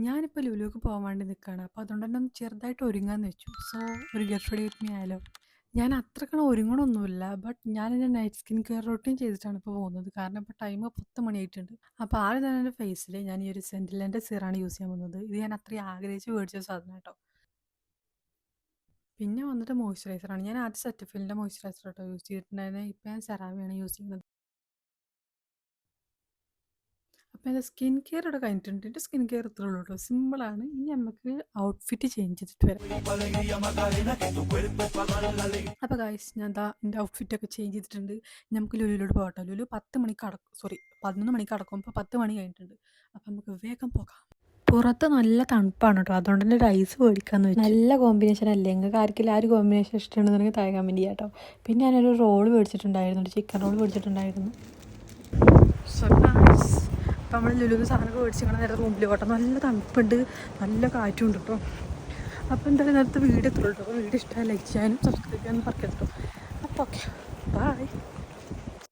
ഞാനിപ്പോൾ ലുലുക്ക് പോകാൻ വേണ്ടി നിൽക്കുകയാണ്. അപ്പോൾ അതുകൊണ്ട് തന്നെ ഒന്ന് ചെറുതായിട്ട് ഒരുങ്ങാന്ന് വെച്ചു. സോ ഒരു ഗെറ്റ് റെഡി വിത്ത് മീ ആയാലോ? ഞാൻ അത്രക്കണ ഒരുങ്ങണമൊന്നുമില്ല. ബട്ട് ഞാനെൻ്റെ നൈറ്റ് സ്കിൻ കെയർ റൊട്ടീൻ ചെയ്തിട്ടാണ് ഇപ്പോൾ പോകുന്നത്. കാരണം ഇപ്പോൾ ടൈം 10 മണിയായിട്ടുണ്ട്. അപ്പോൾ ആദ്യം തന്നെ എൻ്റെ ഫേസിൽ ഞാൻ ഈ ഒരു സെൻറ്റിലെൻ്റെ സിറാണ് യൂസ് ചെയ്യാൻ പോകുന്നത്. ഇത് ഞാൻ അത്രയും ആഗ്രഹിച്ച് മേടിച്ച സാധനം കേട്ടോ. പിന്നെ വന്നിട്ട് മോയ്സ്ചറൈസറാണ്. ഞാൻ ആദ്യം സെറ്റഫിലിൻ്റെ മോയ്സ്ചറൈസർ കേട്ടോ യൂസ് ചെയ്തിട്ടുണ്ടായിരുന്നത്. ഇപ്പോൾ ഞാൻ സെറാമിയാണ് യൂസ് ചെയ്യുന്നത്. അപ്പോൾ എൻ്റെ സ്കിൻ കെയർ ഇവിടെ കഴിഞ്ഞിട്ടുണ്ട്. എൻ്റെ സ്കിൻ കെയർ ഇത്രേ ഉള്ളൂ കേട്ടോ. സിമ്പിളാണ്. ഇനി നമുക്ക് ഔട്ട്ഫിറ്റ് ചേഞ്ച് ചെയ്തിട്ട് വരാം. അപ്പോൾ ഗൈസ് ഞാൻ ദാ എൻ്റെ ഔട്ട്ഫിറ്റൊക്കെ ചേഞ്ച് ചെയ്തിട്ടുണ്ട്. നമുക്ക് ലുലുവിലോട്ട് പോകട്ടോ. ലുലു 10 മണിക്ക് അടക്കും, സോറി 11 മണിക്ക് അടക്കും. ഇപ്പോൾ 10 മണി കഴിഞ്ഞിട്ടുണ്ട്. അപ്പോൾ നമുക്ക് വേഗം പോകാം. പുറത്ത് നല്ല തണുപ്പാണ് കേട്ടോ. അതുകൊണ്ട് തന്നെ ഒരു ഐസ് മേടിക്കാമെന്ന് വെച്ചു. നല്ല കോമ്പിനേഷൻ അല്ലേ? നിങ്ങൾക്ക് ആർക്കെങ്കിലും ആ ഒരു കോമ്പിനേഷൻ ഇഷ്ടമുണ്ടെന്നുണ്ടെങ്കിൽ താഴെ കമൻറ്റ് ചെയ്യാം കേട്ടോ. പിന്നെ ഞാനൊരു റോൾ മേടിച്ചിട്ടുണ്ടായിരുന്നു, ഒരു ചിക്കൻ റോൾ മേടിച്ചിട്ടുണ്ടായിരുന്നു. So nice. അപ്പോൾ നമ്മൾ ലുലുവിൽ സാധനമൊക്കെ മേടിച്ചിങ്ങനെ നേരത്തെ മുമ്പിൽ പോട്ടെ. നല്ല തണുപ്പുണ്ട്, നല്ല കാറ്റുണ്ട് കേട്ടോ. അപ്പോൾ എന്തായാലും നേരത്തെ വീഡിയോ എത്തുള്ളൂ കേട്ടോ. അപ്പോൾ വീഡിയോ ഇഷ്ടമായി ലൈക്ക് ചെയ്യാനും സബ്സ്ക്രൈബ് ചെയ്യാനും മറക്കരുത് കേട്ടോ. അപ്പോൾ ഓക്കെ, ബൈ.